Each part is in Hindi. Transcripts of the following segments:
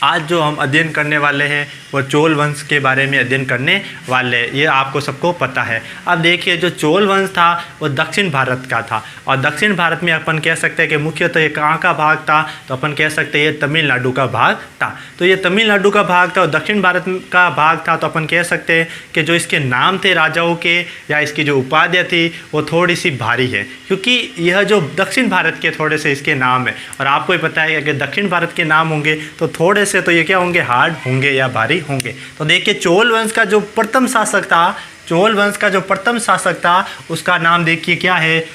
आज जो हम अध्ययन करने वाले हैं वो चोल वंश के बारे में अध्ययन करने वाले हैं, ये आपको सबको पता है। अब देखिए जो चोल वंश था वो दक्षिण भारत का था, और दक्षिण भारत में अपन कह सकते हैं कि मुख्यतः ये कहाँ का भाग था, तो अपन कह सकते हैं ये तमिलनाडु का भाग था। तो ये तमिलनाडु का भाग था और दक्षिण भारत का भाग था, तो अपन कह सकते हैं कि जो इसके नाम थे राजाओं के या इसकी जो उपाधियाँ थी वो थोड़ी सी भारी है, क्योंकि यह जो दक्षिण भारत के थोड़े से इसके नाम है, और आपको ही पता है कि अगर दक्षिण भारत के नाम होंगे तो थोड़े से तो ये क्या होंगे, हार्ड होंगे या भारी होंगे। तो देखिए चोल वंश का जो प्रथम शासक था, चोल वंश का जो प्रथम शासक था उसका नाम देखिए क्या है,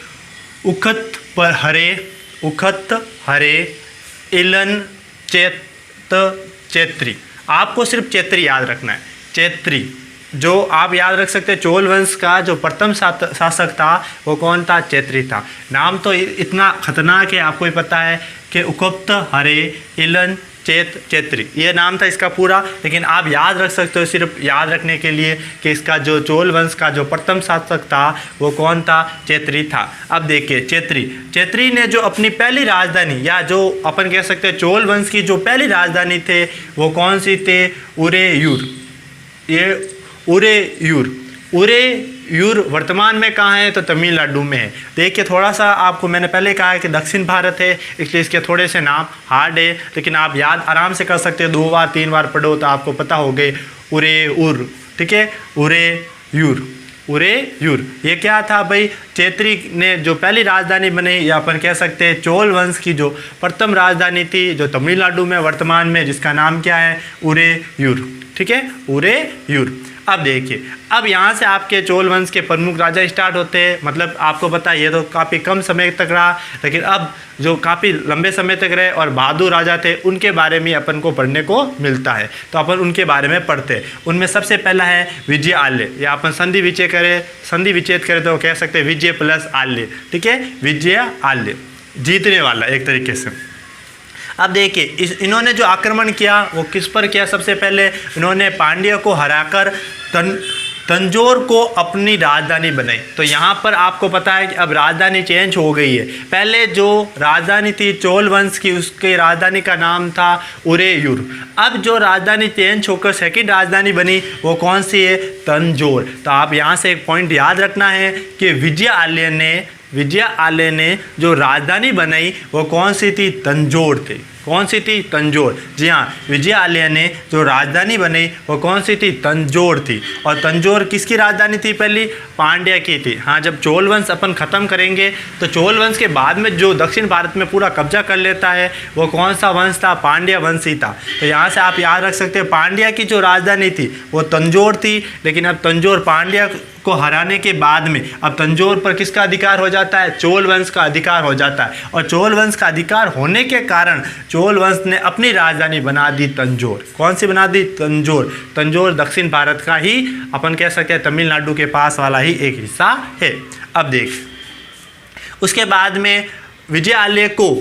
उखत हरे इलन चेत्री। आपको सिर्फ चेत्री याद रखना है, चेत्री जो आप याद रख सकते हैं। चोल वंश का जो प्रथम शासक था वो कौन था, चेत्री था। नाम तो इतना खतरनाक है, आपको ही पता है कि उकप्त हरे इलन चेत्री ये नाम था इसका पूरा, लेकिन आप याद रख सकते हो सिर्फ याद रखने के लिए कि इसका जो चोल वंश का जो प्रथम शासक था वो कौन था, चेत्री था। अब देखिए चेत्री ने जो अपनी पहली राजधानी, या जो अपन कह सकते हैं चोल वंश की जो पहली राजधानी थे वो कौन सी थे, उरेयूर। ये उरेयूर वर्तमान में कहाँ है, तो तमिलनाडु में है। देखिए थोड़ा सा आपको मैंने पहले कहा है कि दक्षिण भारत है, इसलिए इसके थोड़े से नाम हार्ड है, लेकिन आप याद आराम से कर सकते हैं, 2 बार 3 बार पढ़ो तो आपको पता हो गए। उरेयूर, ठीक है, उरेयूर ये क्या था भाई, चेत्री ने जो पहली राजधानी बनी, या अपन कह सकते हैं चोल वंश की जो प्रथम राजधानी थी जो तमिलनाडु में वर्तमान में, जिसका नाम क्या है, उरेयूर, ठीक है, उरेयूर। अब देखिए अब यहाँ से आपके चोल वंश के प्रमुख राजा स्टार्ट होते हैं, मतलब आपको पता है ये तो काफ़ी कम समय तक रहा, लेकिन अब जो काफ़ी लंबे समय तक रहे और बहादुर राजा थे उनके बारे में अपन को पढ़ने को मिलता है, तो अपन उनके बारे में पढ़ते हैं। उनमें सबसे पहला है विजय आल्य, या अपन संधि विच्छेद करें तो कह सकते हैं विजय प्लस आल्य, ठीक है, विजय आल्य जीतने वाला एक तरीके से। अब देखिए इन्होंने जो आक्रमण किया वो किस पर किया, सबसे पहले इन्होंने पांड्य को हराकर तंजौर को अपनी राजधानी बनाई। तो यहाँ पर आपको पता है कि अब राजधानी चेंज हो गई है। पहले जो राजधानी थी चोल वंश की, उसके राजधानी का नाम था उरेयूर। अब जो राजधानी चेंज होकर सेकंड राजधानी बनी वो कौन सी है, तंजौर। तो आप यहाँ से एक पॉइंट याद रखना है कि विजय आल्य ने जो राजधानी बनाई वो कौन सी थी, तंजौर थी। कौन सी थी, तंजौर। जी हाँ, विजय आल्य ने जो राजधानी बनाई वो कौन सी थी, तंजौर थी। और तंजौर किसकी राजधानी थी, पहली पांड्या की थी। हाँ, जब चोल वंश अपन ख़त्म करेंगे तो चोल वंश के बाद में जो दक्षिण भारत में पूरा कब्जा कर लेता है वो कौन सा वंश था, पांड्या वंश ही था। तो यहाँ से आप याद रख सकते हैं पांड्या की जो राजधानी थी वो तंजौर थी, लेकिन अब तंजौर पांड्या को हराने के बाद में अब तंजौर पर किसका अधिकार हो जाता है, चोल वंश का अधिकार हो जाता है। और चोल वंश का अधिकार होने के कारण चोल वंश ने अपनी राजधानी बना दी तंजौर। कौन सी बना दी, तंजौर। तंजौर दक्षिण भारत का ही अपन कह सकते हैं तमिलनाडु के पास वाला ही एक हिस्सा है। अब देख उसके बाद में विजय आल्य को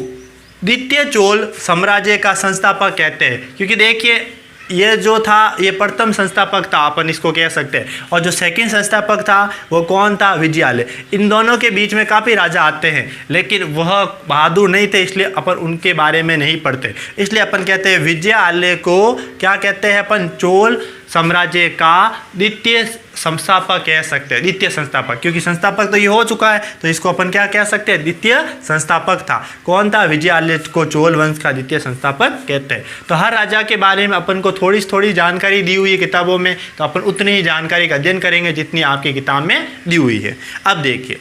द्वितीय चोल साम्राज्य का संस्थापक कहते हैं, क्योंकि देखिए ये जो था ये प्रथम संस्थापक था, अपन इसको कह सकते हैं, और जो सेकंड संस्थापक था वो कौन था, विजय आल्य। इन दोनों के बीच में काफ़ी राजा आते हैं, लेकिन वह बहादुर नहीं थे, इसलिए अपन उनके बारे में नहीं पढ़ते। इसलिए अपन कहते हैं विजय आल्य को क्या कहते हैं अपन, चोल साम्राज्य का द्वितीय संस्थापक कह सकते हैं, द्वितीय संस्थापक, क्योंकि संस्थापक तो ये हो चुका है, तो इसको अपन क्या कह सकते हैं, द्वितीय संस्थापक था। कौन था, विजय आल्य को चोल वंश का द्वितीय संस्थापक कहते हैं। तो हर राजा के बारे में अपन को थोड़ी थोड़ी जानकारी दी हुई है किताबों में, तो अपन उतनी ही जानकारी का अध्ययन करेंगे जितनी आपकी किताब में दी हुई है। अब देखिए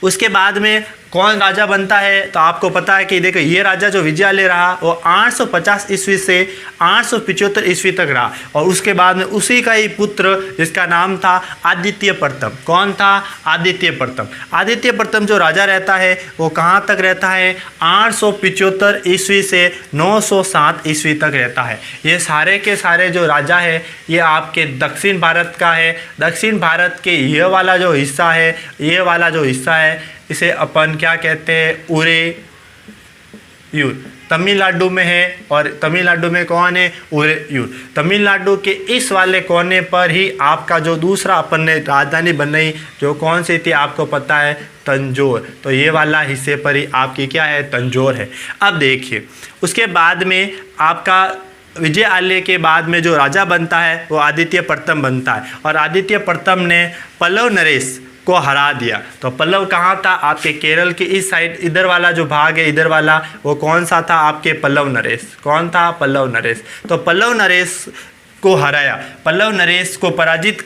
उसके बाद में कौन राजा बनता है, तो आपको पता है कि देखो ये राजा जो विजय आल्य रहा वो 850 ईस्वी से 875 ईस्वी तक रहा, और उसके बाद में उसी का ही पुत्र जिसका नाम था आदित्य प्रथम। कौन था, आदित्य प्रथम। आदित्य प्रथम जो राजा रहता है वो कहाँ तक रहता है, 875 ईस्वी से 907 ईस्वी तक रहता है। ये सारे के सारे जो राजा है ये आपके दक्षिण भारत का है। दक्षिण भारत के ये वाला जो हिस्सा है, ये वाला जो हिस्सा है इसे अपन क्या कहते हैं, उरेयूर। तमिलनाडु में है और तमिलनाडु में कौन है, उरेयूर। तमिलनाडु के इस वाले कोने पर ही आपका जो दूसरा अपन ने राजधानी बनाई जो कौन सी थी आपको पता है, तंजौर। तो ये वाला हिस्से पर ही आपकी क्या है, तंजौर है। अब देखिए उसके बाद में आपका विजय आल्य के बाद में जो राजा बनता है वो आदित्य प्रथम बनता है और आदित्य प्रथम ने पल्लव नरेश को हरा दिया। तो पल्लव कहाँ था, आपके केरल के इस साइड, इधर वाला जो भाग है इधर वाला, वो कौन सा था, आपके पल्लव नरेश। कौन था, पल्लव नरेश। तो पल्लव नरेश को हराया, पल्लव नरेश को पराजित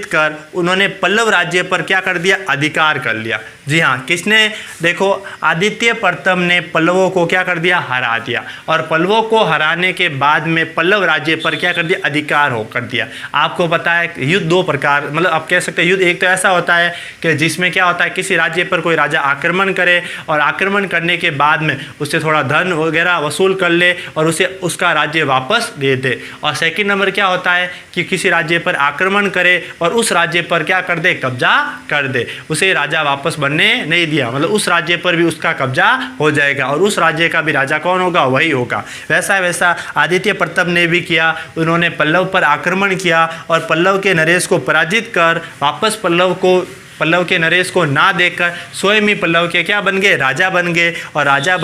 कर उन्होंने पल्लव राज्य पर क्या कर दिया, अधिकार कर लिया। जी हाँ, किसने, देखो आदित्य प्रथम ने पल्लवों को क्या कर दिया, हरा दिया और पल्लवों को हराने के बाद में पल्लव राज्य पर क्या कर दिया, अधिकार हो कर दिया। आपको पता है युद्ध दो प्रकार, मतलब आप कह सकते हैं युद्ध एक तो ऐसा होता है कि जिसमें क्या होता है किसी राज्य पर कोई राजा आक्रमण करे और आक्रमण करने के बाद में उससे थोड़ा धन वगैरह वसूल कर ले और उसे उसका राज्य वापस दे दे। और सेकंड नंबर क्या होता है कि किसी राज्य पर आक्रमण करे और उस राज्य पर क्या कर दे, कब्जा कर दे, उसे राजा वापस बनने नहीं दिया, मतलब उस राज्य पर भी उसका कब्जा हो जाएगा और उस राज्य का भी राजा कौन होगा, वही होगा। वैसा आदित्य प्रथम ने भी किया, उन्होंने पल्लव पर आक्रमण किया और पल्लव के नरेश को पराजित कर वापस पल्लव के नरेश को ना देकर स्वयं ही पल्लव के क्या बन गए, राजा बन गए और राजा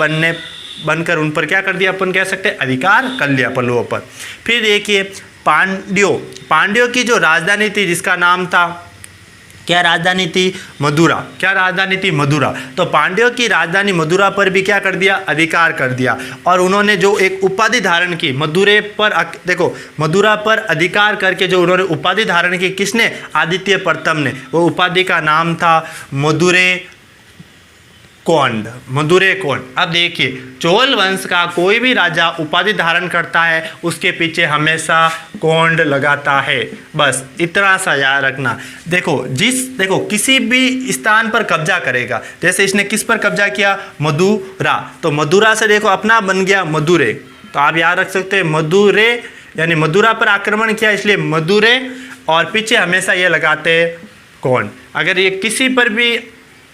बनकर उन पर क्या कर दिया, अपन कह सकते हैं अधिकार कर लिया पल्लवों पर। फिर देखिए पांड्यों की जो राजधानी थी जिसका नाम था, क्या राजधानी थी, मदुरा। क्या राजधानी थी, मदुरा। तो पांड्यों की राजधानी मदुरा पर भी क्या कर दिया, अधिकार कर दिया और उन्होंने जो एक उपाधि धारण की मदुरे पर, देखो मदुरा पर अधिकार करके जो उन्होंने उपाधि धारण की, किसने, आदित्य प्रथम ने, वो उपाधि का नाम था मदुरे कोंड। अब देखिए चोल वंश का कोई भी राजा उपाधि धारण करता है उसके पीछे हमेशा कोंड लगाता है, बस इतना सा याद रखना। देखो किसी भी स्थान पर कब्जा करेगा, जैसे इसने किस पर कब्जा किया, मदुरा, तो मदुरा से देखो अपना बन गया मदुरे। तो आप याद रख सकते हैं मदुरे, यानी मदुरा पर आक्रमण किया इसलिए मदुरे और पीछे हमेशा ये लगाते हैं कोंड। अगर ये किसी पर भी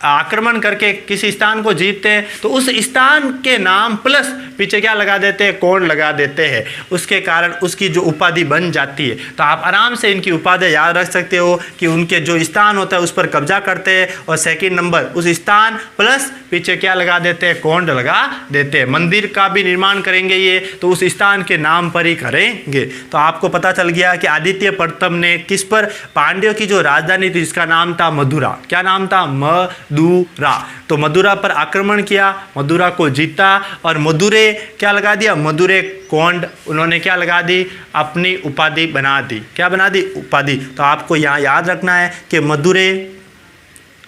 आक्रमण करके किसी स्थान को जीतते हैं तो उस स्थान के नाम प्लस पीछे क्या लगा देते हैं, कोड लगा देते हैं, उसके कारण उसकी जो उपाधि बन जाती है। तो आप आराम से इनकी उपाधि याद रख सकते हो कि उनके जो स्थान होता है उस पर कब्जा करते हैं और सेकंड नंबर उस स्थान प्लस पीछे क्या लगा देते हैं, कोड लगा देते हैं। मंदिर का भी निर्माण करेंगे ये तो उस स्थान के नाम पर ही करेंगे। तो आपको पता चल गया कि आदित्य प्रथम ने किस पर, पांड्यों की जो राजधानी थी जिसका नाम था मदुरा, क्या नाम था, मदुरा। तो मदुरा पर आक्रमण किया, मदुरा को जीता और मदुरे क्या लगा दिया, मदुरे कोंड, उन्होंने क्या लगा दी, अपनी उपाधि बना दी। क्या बना दी, उपाधि। तो आपको यहाँ याद रखना है कि मदुरे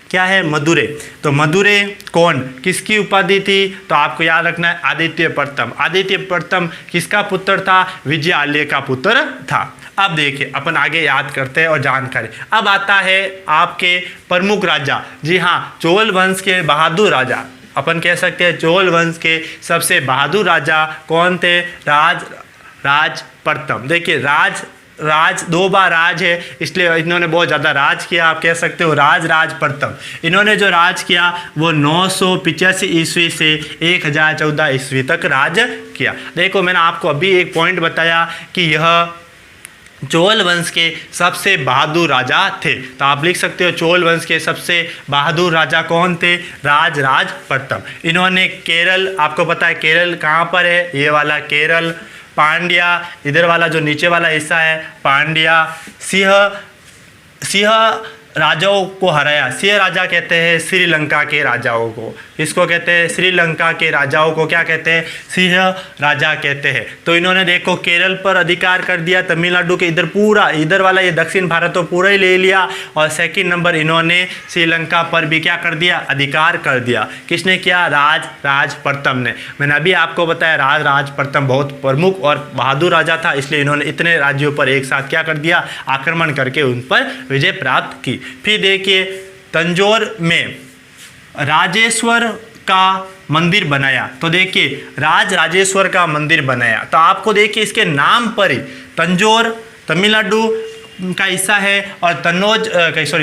क्या है, मदुरे। तो मदुरे कौन, किसकी उपाधि थी, तो आपको याद रखना है आदित्य प्रथम। आदित्य प्रथम किसका पुत्र था, विजय आल्य का पुत्र था। अब देखिए अपन आगे याद करते हैं और जानकारी। अब आता है आपके प्रमुख राजा, जी हाँ चोल वंश के बहादुर राजा, अपन कह सकते हैं चोल वंश के सबसे बहादुर राजा कौन थे, राज प्रथम। देखिए राज दो बार राज है इसलिए इन्होंने बहुत ज़्यादा राज किया, आप कह सकते हो राज प्रथम। इन्होंने जो राज किया वो 985 ईस्वी से 1014 ईस्वी तक राज किया। देखो मैंने आपको अभी एक पॉइंट बताया कि यह चोल वंश के सबसे बहादुर राजा थे। तो आप लिख सकते हो चोल वंश के सबसे बहादुर राजा कौन थे, राज प्रथम। इन्होंने केरल, आपको पता है केरल कहाँ पर है, ये वाला केरल, पांड्या, इधर वाला जो नीचे वाला हिस्सा है पांड्या, सिंह राजाओं को हराया। सिंह राजा कहते हैं श्रीलंका के राजाओं को, इसको कहते हैं श्रीलंका के राजाओं को क्या कहते हैं, सिंह राजा कहते हैं। तो इन्होंने देखो केरल पर अधिकार कर दिया, तमिलनाडु के इधर पूरा, इधर वाला ये दक्षिण भारत तो पूरा ही ले लिया और सेकंड नंबर इन्होंने श्रीलंका पर भी क्या कर दिया, अधिकार कर दिया। किसने किया, राज प्रथम ने। मैंने अभी आपको बताया राज प्रथम बहुत प्रमुख और बहादुर राजा था, इसलिए इन्होंने इतने राज्यों पर एक साथ क्या कर दिया, आक्रमण करके उन पर विजय प्राप्त की। फिर देखिए तंजौर में राजेश्वर का मंदिर बनाया। तो देखिए राजेश्वर का मंदिर बनाया, तो आपको देखिए इसके नाम पर ही तंजौर तमिलनाडु का हिस्सा है। और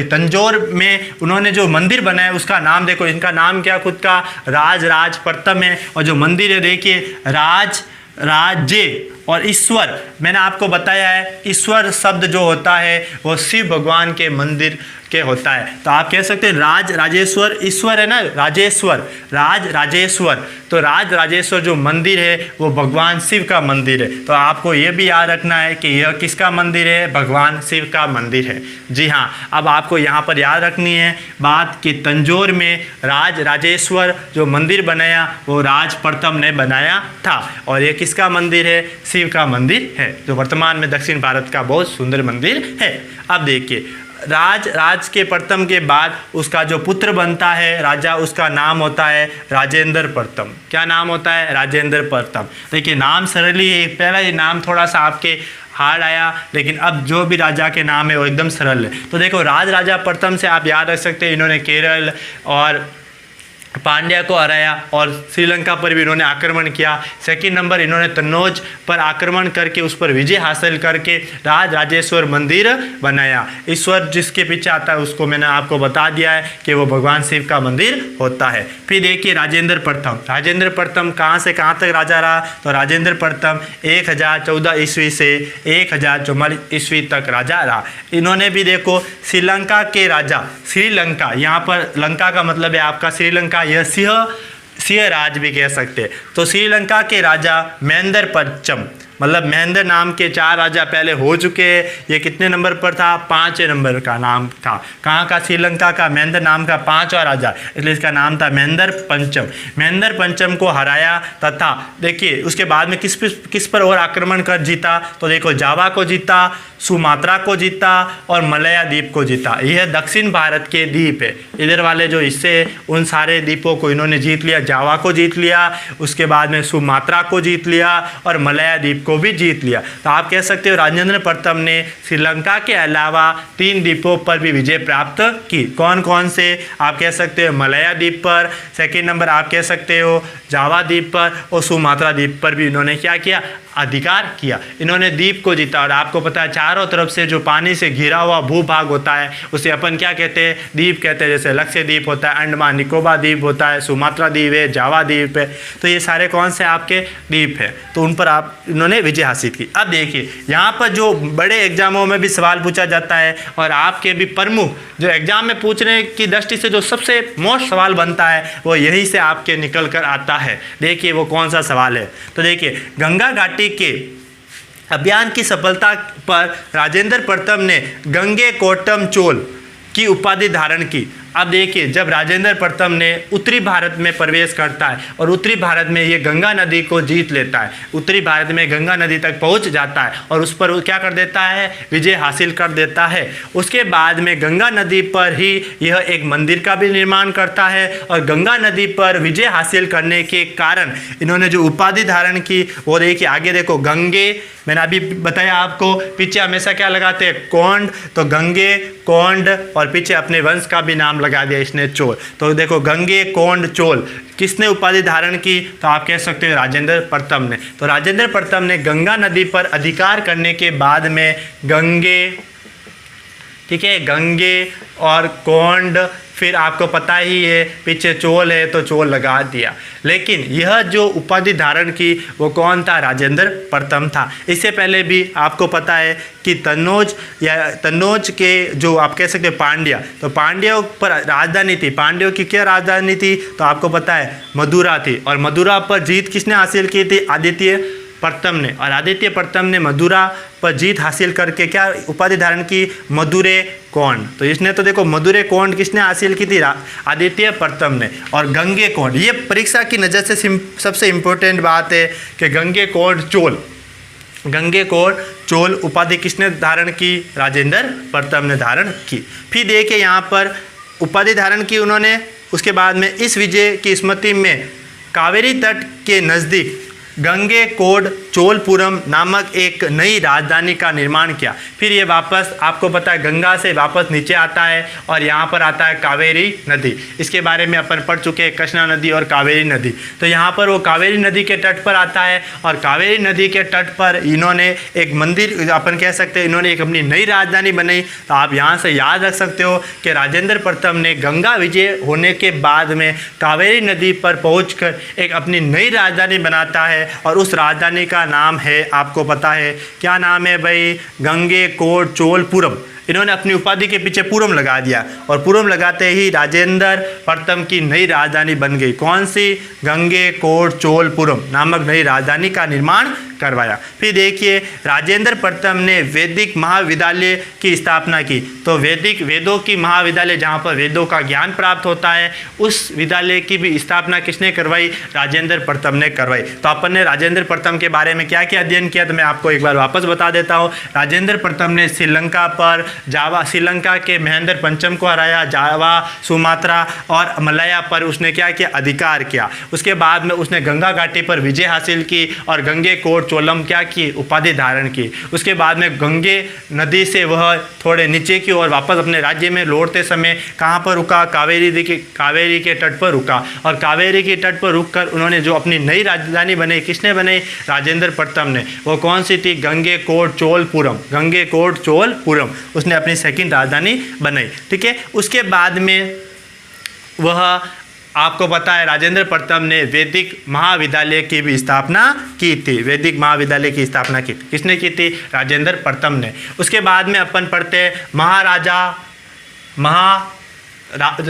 तंजौर में उन्होंने जो मंदिर बनाया उसका नाम देखो, इनका नाम क्या खुद का, राज प्रथम है। और जो मंदिर है देखिए राज्य और ईश्वर, मैंने आपको बताया है ईश्वर शब्द जो होता है वो शिव भगवान के मंदिर के होता है। तो आप कह सकते हैं राजेश्वर, ईश्वर है ना, राजेश्वर, तो राजेश्वर जो मंदिर है वो भगवान शिव का मंदिर है। तो आपको ये भी याद रखना है कि यह किसका मंदिर है, भगवान शिव का मंदिर है। जी हाँ, अब आपको यहाँ पर याद रखनी है बात कि तंजौर में राजेश्वर जो मंदिर बनाया वो राज प्रथम ने बनाया था। और ये किसका मंदिर है, शिव का मंदिर है, जो वर्तमान में दक्षिण भारत का बहुत सुंदर मंदिर है। अब देखिए राज के प्रथम के बाद उसका जो पुत्र बनता है राजा, उसका नाम होता है राजेंद्र प्रथम। क्या नाम होता है, राजेंद्र प्रथम। देखिए नाम सरल ही है, पहला ये नाम थोड़ा सा आपके हार्ड आया, लेकिन अब जो भी राजा के नाम है वो एकदम सरल है। तो देखो राजा प्रथम से आप याद रख सकते हैं, इन्होंने केरल और पांड्या को हराया और श्रीलंका पर भी इन्होंने आक्रमण किया। सेकंड नंबर इन्होंने तन्नौज पर आक्रमण करके उस पर विजय हासिल करके राजेश्वर मंदिर बनाया। ईश्वर जिसके पीछे आता है उसको मैंने आपको बता दिया है कि वो भगवान शिव का मंदिर होता है। फिर देखिए राजेंद्र प्रथम कहाँ से कहाँ तक राजा रहा, तो राजेंद्र प्रथम 1014 ईस्वी से 1044 ईस्वी तक राजा रहा। इन्होंने भी देखो श्रीलंका के राजा, श्रीलंका यहाँ पर लंका का मतलब है आपका श्रीलंका, यह सिंह राज भी कह सकते हैं। तो श्रीलंका के राजा महेंद्र पंचम, मतलब महेंद्र नाम के 4 राजा पहले हो चुके हैं। ये कितने नंबर पर था, 5वें नंबर का नाम था। कहाँ का, श्रीलंका का महेंद्र नाम का 5वां राजा, इसलिए इसका नाम था महेंद्र पंचम। महेंद्र पंचम को हराया तथा देखिए उसके बाद में किस पर और आक्रमण कर जीता, तो देखो जावा को जीता, सुमात्रा को जीता और मलया द्वीप को जीता। यह दक्षिण भारत के द्वीप है, इधर वाले जो हिस्से उन सारे द्वीपों को इन्होंने जीत लिया। जावा को जीत लिया, उसके बाद में सुमात्रा को जीत लिया और मलया द्वीप को भी जीत लिया। तो आप कह सकते हो राजेंद्र प्रथम ने श्रीलंका के अलावा 3 द्वीपों पर भी विजय प्राप्त की। कौन कौन से, आप कह सकते हो मलया द्वीप पर, सेकंड नंबर आप कह सकते हो जावा द्वीप पर और सुमात्रा द्वीप पर भी इन्होंने क्या किया, अधिकार किया। इन्होंने द्वीप को जीता। और आपको पता है चारों तरफ से जो पानी से घिरा हुआ भूभाग होता है उसे अपन क्या कहते हैं, द्वीप कहते हैं। जैसे लक्षद्वीप होता है, अंडमान निकोबार द्वीप होता है, सुमात्रा द्वीप है, जावा द्वीप है। तो ये सारे कौन से आपके द्वीप है, तो उन पर आप इन्होंने विजय हासिल की। अब देखिए यहाँ पर जो बड़े एग्जामों में भी सवाल पूछा जाता है और आपके भी प्रमुख जो एग्जाम में पूछने की दृष्टि से जो सबसे मोस्ट सवाल बनता है वो यहीं से आपके निकल कर आता है। देखिए वो कौन सा सवाल है, तो देखिए गंगा घाटी के अभियान की सफलता पर राजेंद्र प्रथम ने गंगेकोट्टम चोल की उपाधि धारण की। अब देखिए जब राजेंद्र प्रथम ने उत्तरी भारत में प्रवेश करता है और उत्तरी भारत में ये गंगा नदी को जीत लेता है, उत्तरी भारत में गंगा नदी तक पहुंच जाता है और उस पर क्या कर देता है, विजय हासिल कर देता है। उसके बाद में गंगा नदी पर ही यह एक मंदिर का भी निर्माण करता है और गंगा नदी पर विजय हासिल करने के कारण इन्होंने जो उपाधि धारण की वो देखिए आगे देखो गंगे, मैंने अभी बताया आपको पीछे हमेशा क्या लगाते हैं, कोंड, तो गंगे कोंड और पीछे अपने वंश का भी नाम लगा दिया इसने चोल। तो देखो गंगे कोंड चोल किसने उपाधि धारण की, तो आप कह सकते हो राजेंद्र प्रथम ने। तो राजेंद्र प्रथम ने गंगा नदी पर अधिकार करने के बाद में गंगे, ठीक है, गंगे और कोंड, फिर आपको पता ही है पीछे चोल है तो चोल लगा दिया। लेकिन यह जो उपाधि धारण की वो कौन था, राजेंद्र प्रथम था। इससे पहले भी आपको पता है कि तन्नौज के जो आप कह सकते हैं पांड्या, तो पांड्यों पर राजधानी थी। पांड्यों की क्या राजधानी थी, तो आपको पता है मदुरा थी। और मदुरा पर जीत किसने हासिल की थी, आदित्य प्रथम ने। और आदित्य प्रथम ने मदुरा पर जीत हासिल करके क्या उपाधि धारण की, मदुरे कोंड। तो इसने तो देखो मदुरे कोंड किसने हासिल की थी, आदित्य प्रथम ने। और गंगे कोंड, ये परीक्षा की नज़र से सबसे इम्पोर्टेंट बात है कि गंगे कोंड चोल, गंगे कोंड चोल उपाधि किसने धारण की, राजेंद्र प्रथम ने धारण की। फिर देखिए यहाँ पर उपाधि धारण की उन्होंने। उसके बाद में इस विजय की स्मृति में कावेरी तट के नज़दीक गंगेकोंड चोलपुरम नामक एक नई राजधानी का निर्माण किया। फिर ये वापस आपको पता है गंगा से वापस नीचे आता है और यहाँ पर आता है कावेरी नदी। इसके बारे में अपन पढ़ चुके हैं, कृष्णा नदी और कावेरी नदी। तो यहाँ पर वो कावेरी नदी के तट पर आता है और कावेरी नदी के तट पर इन्होंने एक मंदिर, अपन कह सकते हैं इन्होंने एक अपनी नई राजधानी बनाई। तो आप यहाँ से याद रख सकते हो कि राजेंद्र प्रथम ने गंगा विजय होने के बाद में कावेरी नदी पर पहुंचकर एक अपनी नई राजधानी बनाता है और उस राजधानी का नाम है, आपको पता है क्या नाम है भाई, गंगेकोंड चोलपुरम। इन्होंने अपनी उपाधि के पीछे पुरम लगा दिया और पुरम लगाते ही राजेंद्र प्रथम की नई राजधानी बन गई। कौन सी? गंगेकोंड चोलपुरम नामक नई राजधानी का निर्माण करवाया। फिर देखिए राजेंद्र प्रथम ने वैदिक महाविद्यालय की स्थापना की। तो वेदों की महाविद्यालय जहाँ पर वेदों का ज्ञान प्राप्त होता है, उस विद्यालय की भी स्थापना किसने करवाई? राजेंद्र प्रथम ने करवाई। तो अपन ने राजेंद्र प्रथम के बारे में क्या क्या अध्ययन किया, तो मैं आपको एक बार वापस बता देता हूँ। राजेंद्र प्रथम ने श्रीलंका पर श्रीलंका के महेंद्र पंचम को हराया, जावा, सुमात्रा और मलया पर उसने क्या किया? अधिकार किया। उसके बाद में उसने गंगा घाटी पर विजय हासिल की और गंगेकोंड चोलम क्या की? उपाधि धारण की। उसके बाद में गंगे नदी से वह थोड़े नीचे की ओर वापस अपने राज्य में लौटते समय कहाँ पर रुका? कावेरी के तट पर रुका और कावेरी के तट पर रुककर उन्होंने जो अपनी नई राजधानी बनाई, किसने बनाई? राजेंद्र प्रथम ने। वो कौन सी थी? गंगेकोंड चोलपुरम। गंगेकोंड चोलपुरम उसने अपनी सेकंड राजधानी बनाई। ठीक है। उसके बाद में वह, आपको पता है राजेंद्र प्रथम ने वैदिक महाविद्यालय की भी स्थापना की थी। वैदिक महाविद्यालय की स्थापना की थी। किसने की थी? राजेंद्र प्रथम ने। उसके बाद में अपन पढ़ते हैं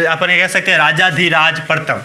अपन कह सकते हैं राजाधिराज प्रथम।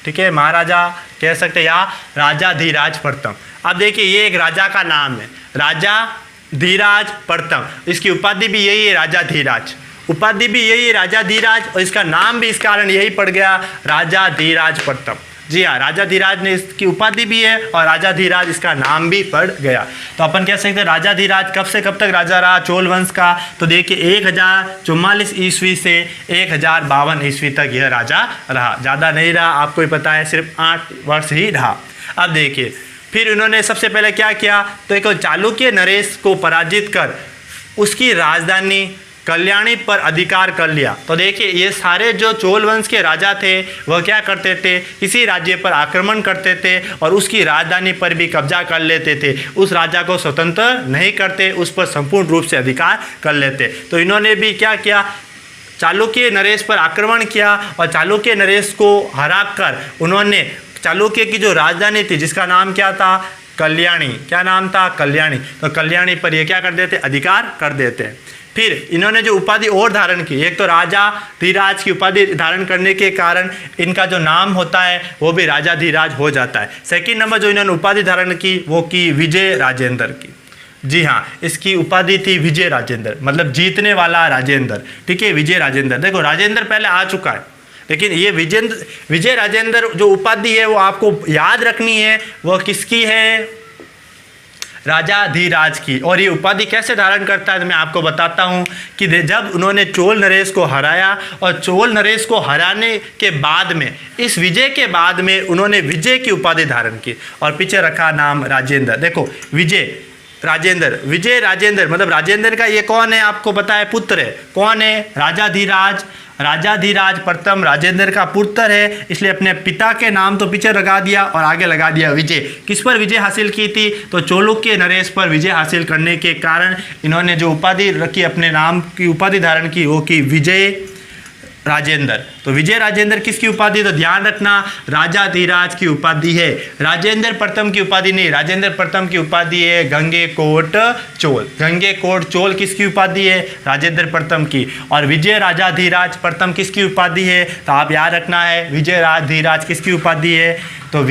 ठीक है, महाराजा कह सकते हैं या राजाधिराज प्रथम। अब देखिए ये एक राजा का नाम है, राजाधिराज प्रथम। इसकी उपाधि भी यही है, राजाधिराज। उपाधि भी यही है, राजाधिराज, और इसका नाम भी इस कारण यही पड़ गया, राजाधिराज प्रथम। जी हाँ, राजाधिराज ने इसकी उपाधि भी है और राजाधिराज इसका नाम भी पड़ गया। तो अपन कह सकते हैं राजाधिराज कब से कब तक राजा रहा चोल वंश का? तो देखिए 1044 ईस्वी से 1052 ईस्वी तक यह राजा रहा। ज़्यादा नहीं रहा, आपको ही पता है, सिर्फ 8 वर्ष ही रहा। अब देखिए फिर इन्होंने सबसे पहले क्या किया? तो एक चालुक्य नरेश को पराजित कर उसकी राजधानी कल्याणी पर अधिकार कर लिया। तो देखिए ये सारे जो चोल वंश के राजा थे वह क्या करते थे? किसी राज्य पर आक्रमण करते थे और उसकी राजधानी पर भी कब्जा कर लेते थे। उस राजा को स्वतंत्र नहीं करते, उस पर संपूर्ण रूप से अधिकार कर लेते। तो इन्होंने भी क्या किया? चालुक्य नरेश पर आक्रमण किया और चालुक्य नरेश को हराकर उन्होंने चालुक्य की जो राजधानी थी जिसका नाम क्या था? कल्याणी। क्या नाम था? कल्याणी। तो कल्याणी पर ये क्या कर देते? अधिकार कर देते। फिर इन्होंने जो उपाधि और धारण की, एक तो राजाधिराज की उपाधि धारण करने के कारण इनका जो नाम होता है वो भी राजाधिराज हो जाता है। सेकंड नंबर जो इन्होंने उपाधि धारण की वो की विजय राजेंद्र की। जी हाँ, इसकी उपाधि थी विजय राजेंद्र, मतलब जीतने वाला राजेंद्र। ठीक है, विजय राजेंद्र। देखो राजेंद्र पहले आ चुका है, लेकिन ये विजय राजेंद्र जो उपाधि है वो आपको याद रखनी है, वह किसकी है? राजाधिराज की। और ये उपाधि कैसे धारण करता है तो मैं आपको बताता हूँ कि जब उन्होंने चोल नरेश को हराया और चोल नरेश को हराने के बाद में, इस विजय के बाद में उन्होंने विजय की उपाधि धारण की और पीछे रखा नाम राजेंद्र। देखो विजय राजेंद्र मतलब राजेंद्र का ये कौन है? आपको पता है, पुत्र है। कौन है? राजाधिराज प्रथम राजेंद्र का पुत्र है, इसलिए अपने पिता के नाम तो पीछे लगा दिया और आगे लगा दिया विजय। किस पर विजय हासिल की थी? तो चालुक्य नरेश पर विजय हासिल करने के कारण इन्होंने जो उपाधि रखी, अपने नाम की उपाधि धारण की, वो की विजय राजेंद्र। तो विजय राजेंद्र किसकी उपाधि? तो ध्यान रखना, राजाधिराज की उपाधि है, राजेंद्र प्रथम की उपाधि नहीं। राजेंद्र प्रथम की उपाधि है गंगेकोंड चोल। गंगेकोंड चोल किसकी उपाधि है? राजेंद्र प्रथम की। और विजय राजाधिराज प्रथम किसकी उपाधि है? तो आप याद रखना है, विजय राजाधिराज किसकी उपाधि है? तो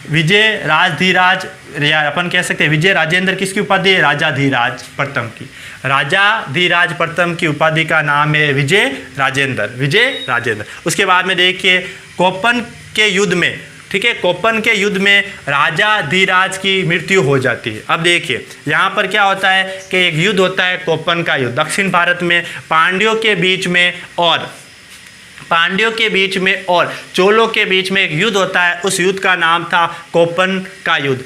विजय राजाधिराज, या अपन कह सकते हैं विजय राजेंद्र किसकी उपाधि है? राजाधिराज प्रथम की। राजाधिराज प्रथम की उपाधि का नाम है विजय राजेंद्र। उसके बाद में देखिए कोपन के युद्ध में, ठीक है, कोपन के युद्ध में राजाधिराज की मृत्यु हो जाती है। अब देखिए यहाँ पर क्या होता है कि एक युद्ध होता है कोपन का युद्ध, दक्षिण भारत में पांड्यों के बीच में और पांड्यों के बीच में और चोलों के बीच में एक युद्ध होता है, उस युद्ध का नाम था कोप्पन का युद्ध।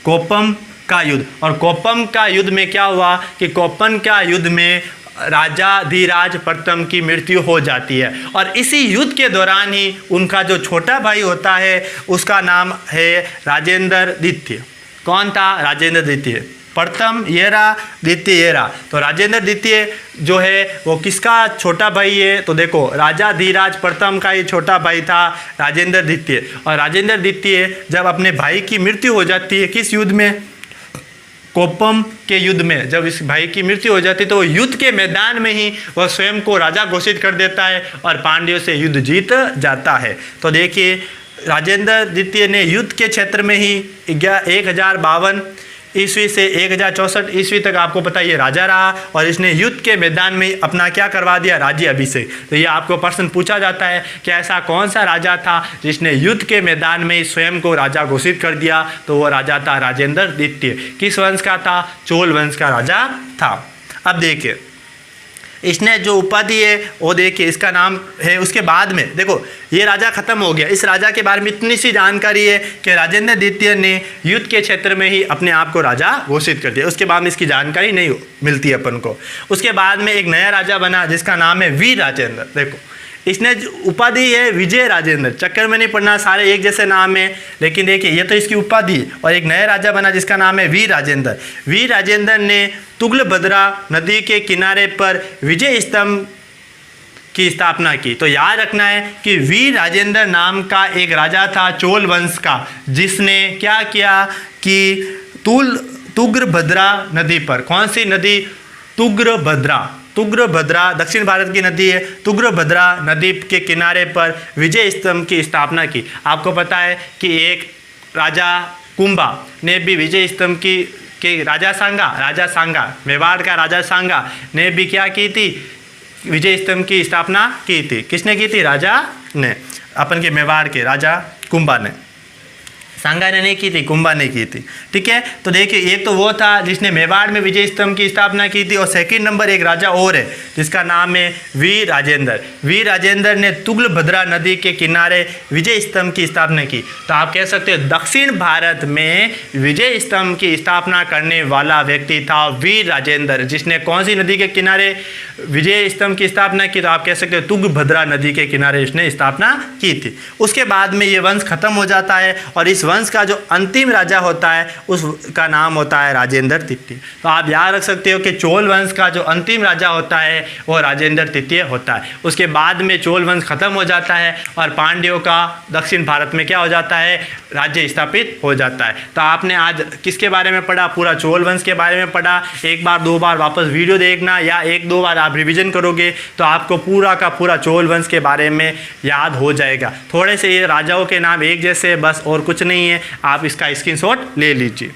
कोप्पम का युद्ध। और कोप्पम का युद्ध में क्या हुआ कि कोप्पन का युद्ध में राजा धीराज प्रथम की मृत्यु हो जाती है, और इसी युद्ध के दौरान ही उनका जो छोटा भाई होता है उसका नाम है राजेंद्र द्वितीय। कौन था? राजेंद्र द्वितीय। प्रथम येरा, द्वितीय येरा। तो राजेंद्र द्वितीय जो है वो किसका छोटा भाई है? तो देखो, राजा धीराज प्रथम का ही छोटा भाई था राजेंद्र द्वितीय। और राजेंद्र द्वितीय जब अपने भाई की मृत्यु हो जाती है, किस युद्ध में? कोप्पम के युद्ध में। जब इस भाई की मृत्यु हो जाती है तो वो युद्ध के मैदान में ही वह स्वयं को राजा घोषित कर देता है और पांड्यों से युद्ध जीत जाता है। तो देखिए, राजेंद्र द्वितीय ने युद्ध के क्षेत्र में ही 1052 ईस्वी से 1064 ईस्वी तक आपको पता ये राजा रहा, और इसने युद्ध के मैदान में अपना क्या करवा दिया? राज्य अभिषेक। तो ये आपको प्रश्न पूछा जाता है कि ऐसा कौन सा राजा था जिसने युद्ध के मैदान में स्वयं को राजा घोषित कर दिया? तो वो राजा था राजेंद्र द्वितीय। किस वंश का था? चोल वंश का राजा था। अब देखिए, इसने जो उपाधि है वो देखिए, इसका नाम है, उसके बाद में देखो ये राजा खत्म हो गया। इस राजा के बारे में इतनी सी जानकारी है कि राजेंद्र द्वितीय ने युद्ध के क्षेत्र में ही अपने आप को राजा घोषित कर दिया। उसके बाद में इसकी जानकारी नहीं मिलती अपन को। उसके बाद में एक नया राजा बना जिसका नाम है वीर राजेंद्र। देखो, इसने उपाधि है विजय राजेंद्र। चक्कर में नहीं पड़ना, सारे एक जैसे नाम है, लेकिन देखिए ये तो इसकी उपाधि है। और एक नया राजा बना जिसका नाम है वीर राजेंद्र। वीर राजेंद्र ने तुंगभद्रा नदी के किनारे पर विजय स्तंभ की स्थापना की। तो याद रखना है कि वीर राजेंद्र नाम का एक राजा था चोल वंश का, जिसने क्या किया कि तुंगभद्रा नदी पर, कौन सी नदी? तुंगभद्रा दक्षिण भारत की नदी है। तुंगभद्रा नदी के किनारे पर विजय स्तंभ की स्थापना की। आपको पता है कि एक राजा कुंभा ने भी विजय स्तंभ की राजा सांगा मेवाड़ का राजा सांगा ने भी क्या की थी? विजय स्तंभ की स्थापना की थी। किसने की थी? राजा ने, अपन के मेवाड़ के राजा कुंभा ने। सांगा ने नहीं की थी, कुंभा ने की थी। ठीक है, तो देखिए एक तो वो था जिसने मेवाड़ में विजय स्तंभ की स्थापना की थी, और सेकंड नंबर एक राजा और है जिसका नाम है वीर राजेंद्र। वीर राजेंद्र ने तुंगभद्रा नदी के किनारे विजय स्तंभ की स्थापना की। तो आप कह सकते हैं दक्षिण भारत में विजय स्तंभ की स्थापना करने वाला व्यक्ति था वीर राजेंद्र, जिसने कौन सी नदी के किनारे विजय स्तंभ की स्थापना की? तो आप कह सकते हैं तुंगभद्रा नदी के किनारे इसने स्थापना की थी। उसके बाद में ये वंश खत्म हो जाता है, और इस वंश का जो अंतिम राजा होता है उसका नाम होता है राजेंद्र तृतीय। तो आप याद रख सकते हो कि चोल वंश का जो अंतिम राजा होता है वो राजेंद्र तृतीय होता है। उसके बाद में चोल वंश खत्म हो जाता है और पांड्यों का दक्षिण भारत में क्या हो जाता है? राज्य स्थापित हो जाता है। तो आपने आज किसके बारे में पढ़ा? पूरा चोल वंश के बारे में पढ़ा। एक बार दो बार वापस वीडियो देखना, या एक दो बार आप रिवीजन करोगे तो आपको पूरा का पूरा चोल वंश के बारे में याद हो जाएगा। थोड़े से ये राजाओं के नाम एक जैसे, बस और कुछ नहीं है। आप इसका स्क्रीनशॉट ले लीजिए।